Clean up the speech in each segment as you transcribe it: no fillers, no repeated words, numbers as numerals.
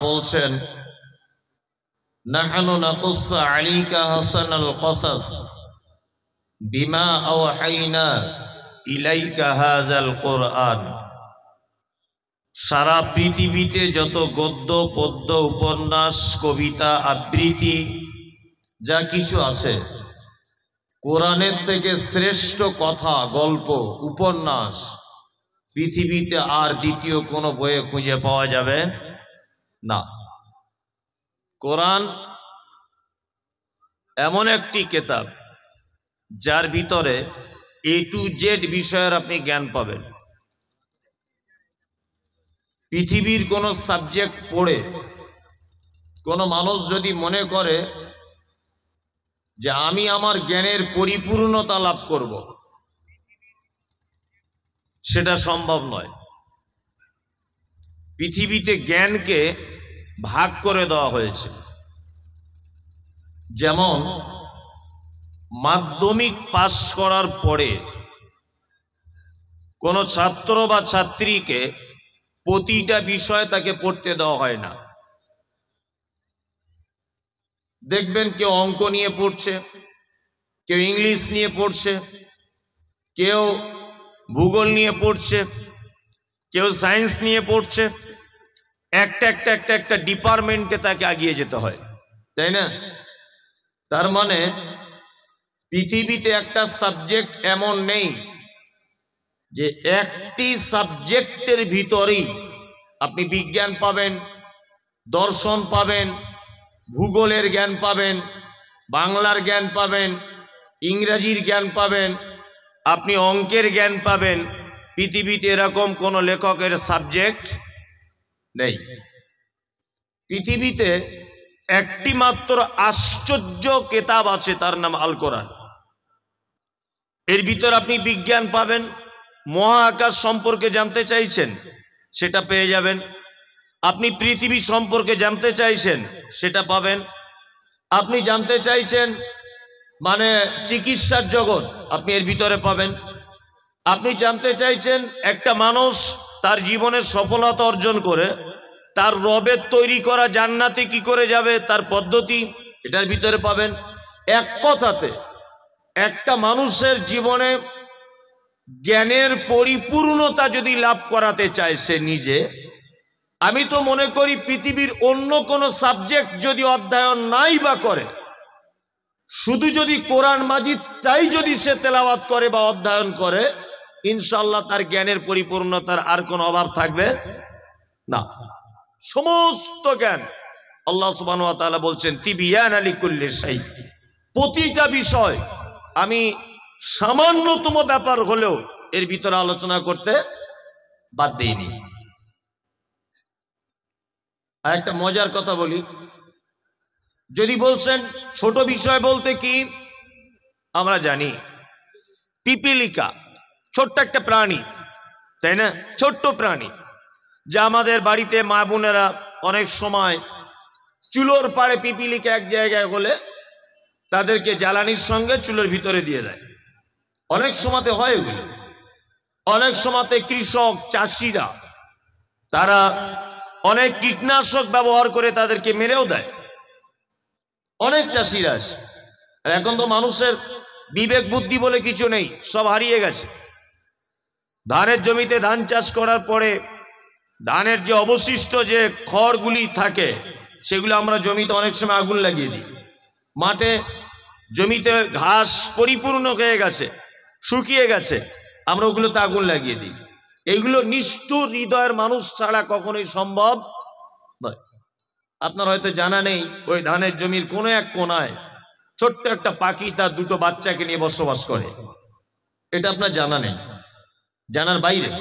বলছেন নাহনু নাকুসসু আলাইকা হাসানাল কসাস বিমা আওহাইনা ইলাইকা হাযাল কুরআন। সারা পৃথিবীতে যত গদ্য পদ্য উপন্যাস কবিতা আবৃত্তি যা কিছু আছে, কোরআনের থেকে শ্রেষ্ঠ কথা গল্প উপন্যাস পৃথিবীতে আর দ্বিতীয় কোনো বইয়ে খুঁজে পাওয়া যাবে না। কোরআন এমন একটি কিতাব যার ভিতরে A to Z বিষয়ের আপনি জ্ঞান পাবেন। পৃথিবীর কোনো সাবজেক্ট পড়ে কোনো মানুষ যদি মনে করে যে আমি আমার জ্ঞানের পরিপূর্ণতা লাভ করব, সেটা সম্ভব নয়। পৃথিবীতে জ্ঞানকে ভাগ করে দেওয়া হয়েছে। যেমন মাধ্যমিক পাস করার পরে কোনো ছাত্র বা ছাত্রীকে প্রতিটা বিষয় তাকে পড়তে দেওয়া হয় না। দেখবেন কেউ অঙ্ক নিয়ে পড়ছে, কেউ ইংলিশ নিয়ে পড়ছে, কেউ ভূগোল নিয়ে পড়ছে, কেউ সায়েন্স নিয়ে পড়ছে। একটা ডিপার্টমেন্টে তাকে এগিয়ে যেতে হয়, তাই না? তার মানে পৃথিবীতে একটা সাবজেক্ট এমন নেই যে একটি সাবজেক্টের ভিতরেই আপনি বিজ্ঞান পাবেন, দর্শন পাবেন, ভূগোলের জ্ঞান পাবেন, বাংলার জ্ঞান পাবেন, ইংরেজির জ্ঞান পাবেন, আপনি অঙ্কের জ্ঞান পাবেন। পৃথিবীতে এরকম কোনো লেখকের সাবজেক্ট নেই। পৃথিবীতে একটি মাত্র আশ্চর্য কিতাব আছে, তার নাম আল কোরআন। এর ভিতর আপনি বিজ্ঞান পাবেন, মহাকাশ সম্পর্কে জানতে চাইছেন সেটা পেয়ে যাবেন। আপনি পৃথিবী সম্পর্কে জানতে চাইছেন সেটা পাবেন। আপনি জানতে চাইছেন মানে চিকিৎসার জগৎ, আপনি এর ভিতরে পাবেন। আপনি জানতে চাইছেন একটা মানুষ তার জীবনে সফলতা অর্জন করে তার রবের তৈরি করা জান্নাতে কি করে যাবে তার পদ্ধতি, এটার ভিতরে পাবেন। এক কথাতে একটা মানুষের জীবনে জ্ঞানের পরিপূর্ণতা যদি লাভ করাতে চায় সে নিজে, আমি তো মনে করি পৃথিবীর অন্য কোনো সাবজেক্ট যদি অধ্যয়ন নাই বা করে, শুধু যদি কোরআন মাজিদটাই যদি সে তেলাওয়াত করে বা অধ্যয়ন করে, ইনশাআল্লাহ তার জ্ঞানের পরিপূর্ণতার আর কোনো অভাব থাকবে না। সমস্ত জ্ঞান আল্লাহ সুবহানাহু ওয়া তাআলা বলছেন তিবিয়ানা লিকুল্লি শাই। প্রতিটা বিষয় আমি সামান্যতম ব্যাপার হলেও এর ভিতরে আলোচনা করতে বাদ দিইনি। আর একটা মজার কথা বলি, যদি বলছেন ছোট বিষয় বলতে কি, আমরা জানি পিপিলিকা ছোট্ট একটা প্রাণী, তাই না? ছোট্ট প্রাণী যা আমাদের বাড়িতে মা বোনেরা অনেক সময় চুলোর পাড়ে পিপিলিকা এক জায়গায় হলে তাদেরকে জ্বালানির সঙ্গে চুলোর ভিতরে দিয়ে দেয়। অনেক সময়তে হয় এগুলো। অনেক সময়তে কৃষক চাষিরা তারা অনেক কীটনাশক ব্যবহার করে তাদেরকে মেরেও দেয়। অনেক চাষিরা আছে। এখন তো মানুষের বিবেক বুদ্ধি বলে কিছু নেই, সব হারিয়ে গেছে। ধানের জমিতে ধান চাষ করার পরে ধানের যে অবশিষ্ট যে খড়গুলি থাকে সেগুলো আমরা জমিতে অনেক সময় আগুন লাগিয়ে দিই। মাঠে জমিতে ঘাস পরিপূর্ণ হয়ে গেছে, শুকিয়ে গেছে, আমরা ওগুলোতে আগুন লাগিয়ে দিই। এইগুলো নিষ্ঠুর হৃদয়ের মানুষ ছাড়া কখনোই সম্ভব নয়। আপনার হয়তো জানা নেই, ওই ধানের জমির কোনো এক কোনায় ছোট্ট একটা পাখি তার দুটো বাচ্চাকে নিয়ে বসবাস করে। এটা আপনার জানা নেই, জানার বাইরে।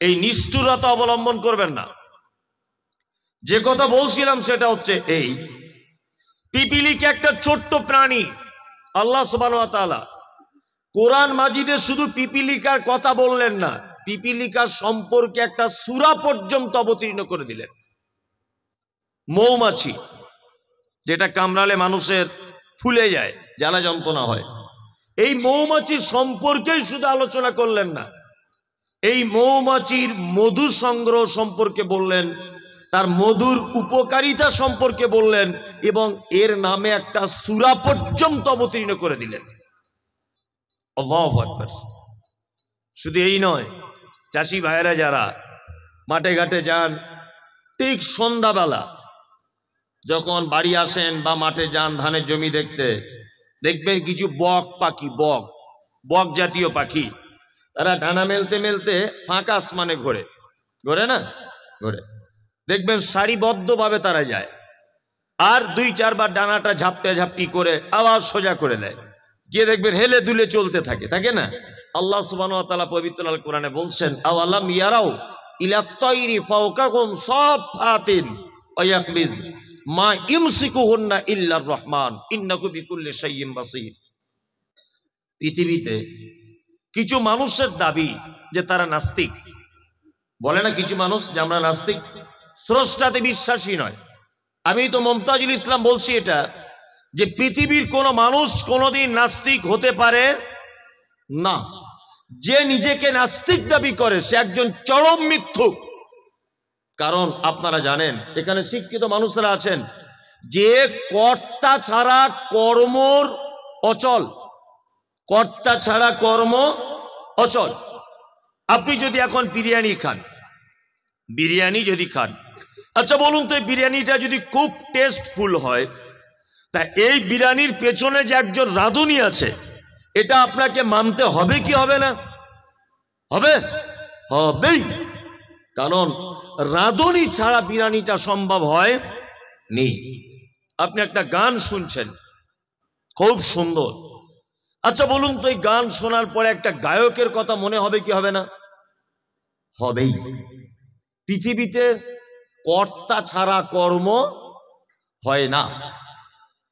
এই নিষ্ঠুরতা অবলম্বন করবেন না। যে কথা বলছিলাম সেটা হচ্ছে এই, পিপিলিকা একটা ছোট্ট প্রাণী। আল্লাহ সুবহানাহু ওয়া তাআলা কোরআন মাজিদে শুধু পিপিলিকার কথা বললেন না, পিপিলিকার সম্পর্কে একটা সূরা পর্যন্ত অবতীর্ণ করে দিলেন। মৌমাছি যেটা কামড়ালে মানুষের ফুলে যায়, জ্বালা যন্ত্রণা হয়, এই মৌমাছির সম্পর্কেই শুধু আলোচনা করলেন না, এই মৌমাছির মধু সংগ্রহ সম্পর্কে বললেন, তার মধুর উপকারিতা সম্পর্কে বললেন এবং এর নামে একটা সূরা পর্যন্ত অবতীর্ণ করে দিলেন। আল্লাহু আকবার। শুধু এই নয়, চাষি ভাইয়েরা যারা মাঠে ঘাটে যান, ঠিক সন্ধ্যাবেলা যখন বাড়ি আসেন বা মাঠে যান ধানের জমি দেখতে, দেখবেন কিছু বক পাখি, বক জাতীয় পাখি, তারা ডানা মেলতে মেলতে ফাঁকা আসমানে ঘোরে, ঘোরে না, ঘোরে। দেখবেন সারিবদ্ধভাবে তারা যায় আর 2-4 বার ডানাটা ঝাপটে ঝাপটি করে আবার সোজা করে দেয়, গিয়ে দেখবেন হেলে দুলে চলতে থাকে, থাকে না? আল্লাহ সুবহানাহু ওয়া তাআলা পবিত্র আল কোরআনে বলছেন, আওয়ালাম ইয়ারাও ইলা তাইরি ফাওকাহুম সাফাতিন ওয়া ইয়াকবিজ মা ইমসিকুহুন্না ইল্লার রহমান ইন্নাহু বিকুল্লি শাইইন বাসীর। পৃথিবীতে কিছু মানুষের দাবি যে তারা নাস্তিক, বলে না কিছু মানুষ যে আমরা নাস্তিক, স্রষ্টাতে বিশ্বাসী নয়। আমি তো মুমতাজুল ইসলাম বলছি এটা, যে পৃথিবীর কোন মানুষ কোনোদিন নাস্তিক হতে পারে না। যে নিজেকে নাস্তিক দাবি করে সে একজন চরম মিথ্যুক। কারণ আপনারা জানেন এখানে শিক্ষিত মানুষরা আছেন যে কর্তা ছাড়া কর্মর অচল, কর্তা ছাড়া কর্ম অচল। আপনি যদি এখন বিরিয়ানি খান, বিরিয়ানি যদি খান, আচ্ছা বলুন তো এই বিরিয়ানিটা যদি খুব টেস্টফুল হয়, তা এই বিরিয়ানির পেছনে যে একজন রাঁধুনি আছে এটা আপনাকে মানতে হবে কি হবে না? হবে, হবেই। কারণ রাঁধুনি ছাড়া বিরিয়ানিটা সম্ভব হয় নেই। আপনি একটা গান শুনছেন খুব সুন্দর, আচ্ছা বলুন তো এই গান শোনার পরে একটা গায়কের কথা মনে হবে কি হবে না? হবেই। পৃথিবীতে কর্তা ছাড়া কর্ম হয় না।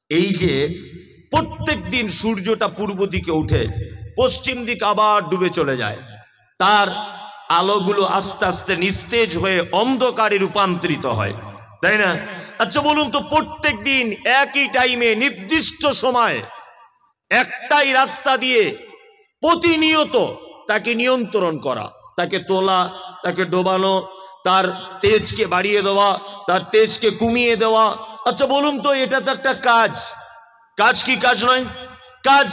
এই যে প্রত্যেক দিন সূর্যটা পূর্ব দিকে উঠে পশ্চিম দিকে আবার ডুবে চলে যায়, তার আলোগুলো আস্তে আস্তে নিস্তেজ হয়ে অন্ধকারে রূপান্তরিত হয়, তাই না? আচ্ছা বলুন তো প্রত্যেক দিন একই টাইমে নির্দিষ্ট সময় একটাই রাস্তা দিয়ে প্রতিনিয়ত তাকে নিয়ন্ত্রণ করা, তাকে তোলা, তাকে ডোবানো, তার তেজকে বাড়িয়ে দেওয়া, তার তেজকে কমিয়ে দেওয়া, আচ্ছা বলুন তো এটা তো একটা কাজ, কাজ কি কাজ নয়? কাজ।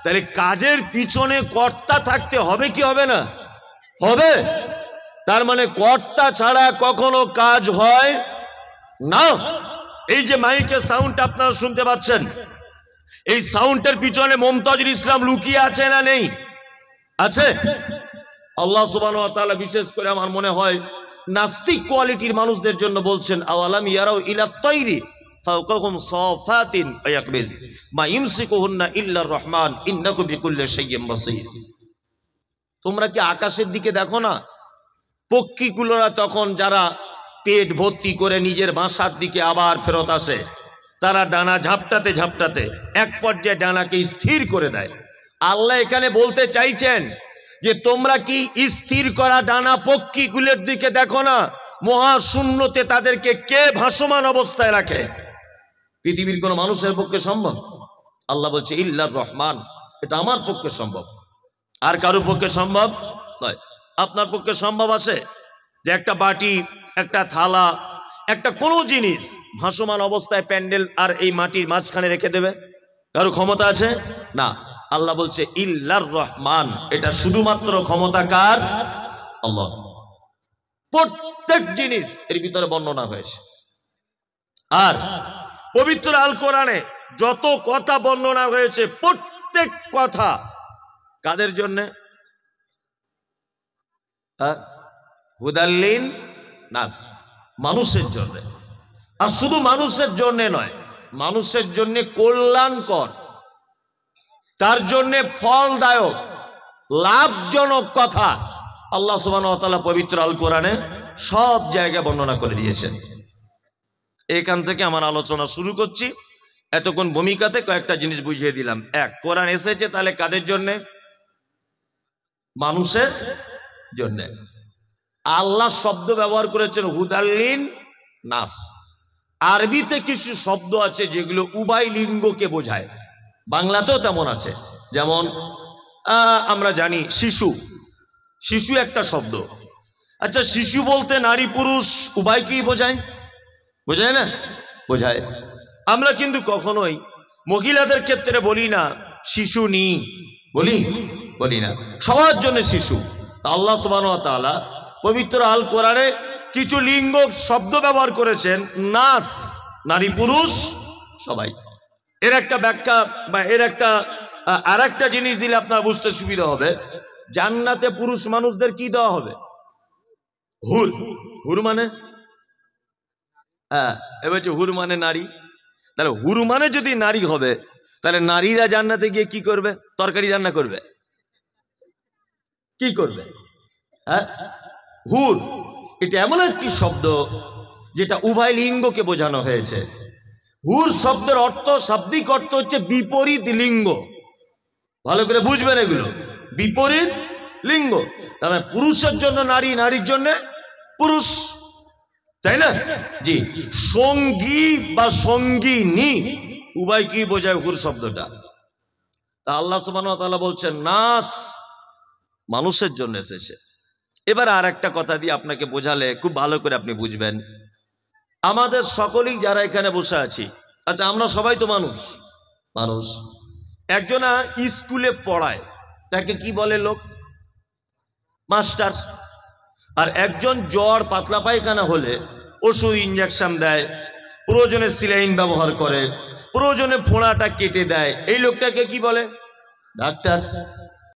তাহলে কাজের পিছনে কর্তা থাকতে হবে কি হবে না? হবে। তার মানে কর্তা ছাড়া কখনো কাজ হয় না। এই যে মাইকের সাউন্ড আপনারা শুনতে পাচ্ছেন, এই সাউন্ডের পিছনে মুমতাজুল ইসলাম লুকিয়ে আছে না নেই? আছে। আল্লাহ সুবহানাহু ওয়া তাআলা বিশেষ করে আমার মনে হয় নাস্তিক কোয়ালিটির মানুষদের জন্য বলছেন, আওয়ালাম ইয়ারাউ ইলা তাইরি ফাওকাহুম সাফাতিন ওয়া ইয়াকবিজ মা ইমসিকুহুন্না ইল্লার রহমান ইন্নাহু বিকুল্লি শাইইন বাসীর। তোমরা কি আকাশের দিকে দেখো না? পক্ষীগুলোরা তখন যারা পেট ভর্তি করে নিজের বাসার দিকে আবার ফেরত আসে, তারা ডানা ঝাপটাতে ঝাপটাতে এক পর্যায়ে ডানাকে স্থির করে দেয়। আল্লাহ এখানে বলতে চাইছেন যে তোমরা কি স্থির করা ডানা পক্ষীগুলোর দিকে দেখো না? মহাশূন্যতে তাদেরকে কে ভাসমান অবস্থায় রাখে? পৃথিবীর কোন মানুষের পক্ষে সম্ভব? আল্লাহ বলছে ইল্লার রহমান, এটা আমার পক্ষে সম্ভব, আর কারোর পক্ষে সম্ভব নয়। আপনার পক্ষে সম্ভব আছে যে একটা বাটি, একটা থালা, একটা কোনো জিনিস ভাসমান অবস্থায় প্যান্ডেল আর এই মাটির মাঝখানে রেখে দেবে? কারো ক্ষমতা আছে? না। আল্লাহ বলছে ইল্লার রহমান, এটা শুধুমাত্র ক্ষমতা কার? আল্লাহ। প্রত্যেক জিনিস এর ভিতরে বর্ণনা হয়েছে। আর পবিত্র আল কোরআনে যত কথা বর্ণনা হয়েছে প্রত্যেক কথা কাদের জন্য? হুদাল্লিন নাস, মানুষের জন্য। আর শুধু মানুষের জন্য নয়, মানুষের জন্য কল্যাণকর, তার জন্য ফলদায়ক, লাভজনক কথা আল্লাহ সুবহানাহু ওয়া তাআলা পবিত্র আল কোরআনে সব জায়গায় বর্ণনা করে দিয়েছেন। এখান থেকে আমার আলোচনা শুরু করছি। এতক্ষণ ভূমিকাতে কয়েকটা জিনিস বুঝিয়ে দিলাম। এক, কোরআন এসেছে তাহলে কাদের জন্য? মানুষের জন্য। আল্লাহ শব্দ ব্যবহার করেছেন হুদাল্লিন নাস। আরবিতে কিছু শব্দ আছে যেগুলো উভয় লিঙ্গকে বোঝায়, বাংলাতেও তেমন আছে। যেমন আমরা জানি শিশু, শিশু একটা শব্দ, আচ্ছা, শিশু বলতে নারী পুরুষ উভয়কেই বোঝায়, বোঝায় না? বোঝায়। আমরা কিন্তু কখনোই মহিলাদের ক্ষেত্রে বলি না শিশু নি, বলি না, সবার জন্য শিশু। আল্লাহ সুবহানাহু ওয়া তাআলা পবিত্র আল কোরআনে কিছু লিঙ্গ শব্দ ব্যবহার করেছেন, নাস, নারী পুরুষ সবাই। এর একটা ব্যাখ্যা বা এর একটা আর একটা জিনিস দিলে আপনার বুঝতে সুবিধা হবে। জান্নাতে পুরুষ মানুষদের কি দেওয়া হবে? হুর। হুর মানে এবার হুর মানে নারী। তাহলে হুর মানে যদি নারী হবে, তাহলে নারীরা জান্নাতে গিয়ে কি করবে? তরকারি রান্না করবে, কি করবে? হ্যাঁ, হুর এটা এমন একটি শব্দ যেটা উভয় লিঙ্গকে বোঝানো হয়েছে। হুর শব্দের অর্থ, শাব্দিক অর্থ হচ্ছে বিপরীত লিঙ্গ। ভালো করে বুঝবেন এগুলো, বিপরীত লিঙ্গ। তার মানে পুরুষের জন্য নারী, নারীর জন্য পুরুষ, তাই না? জি। সঙ্গী বা সঙ্গিনী উভয় কি বোঝায় হুর শব্দটা? তা আল্লাহ সুবহানাহু ওয়া তাআলা বলছেন নাস, মানুষের জন্য এসেছে। এবার আর একটা কথা দিয়ে আপনাকে বোঝালে খুব ভালো করে আপনি বুঝবেন। আমাদের সকলেই যারা এখানে বসে আছি, আচ্ছা আমরা সবাই তো মানুষ। একজনা স্কুলে পড়ায়, তাকে কি বলে লোক? মাস্টার। আর একজন জ্বর পাতলা পায়খানা হলে ওষুধ ইঞ্জেকশন দেয়, প্রয়োজনে সিলাইন ব্যবহার করে, প্রয়োজনে ফোঁড়াটা কেটে দেয়, এই লোকটাকে কি বলে? ডাক্তার।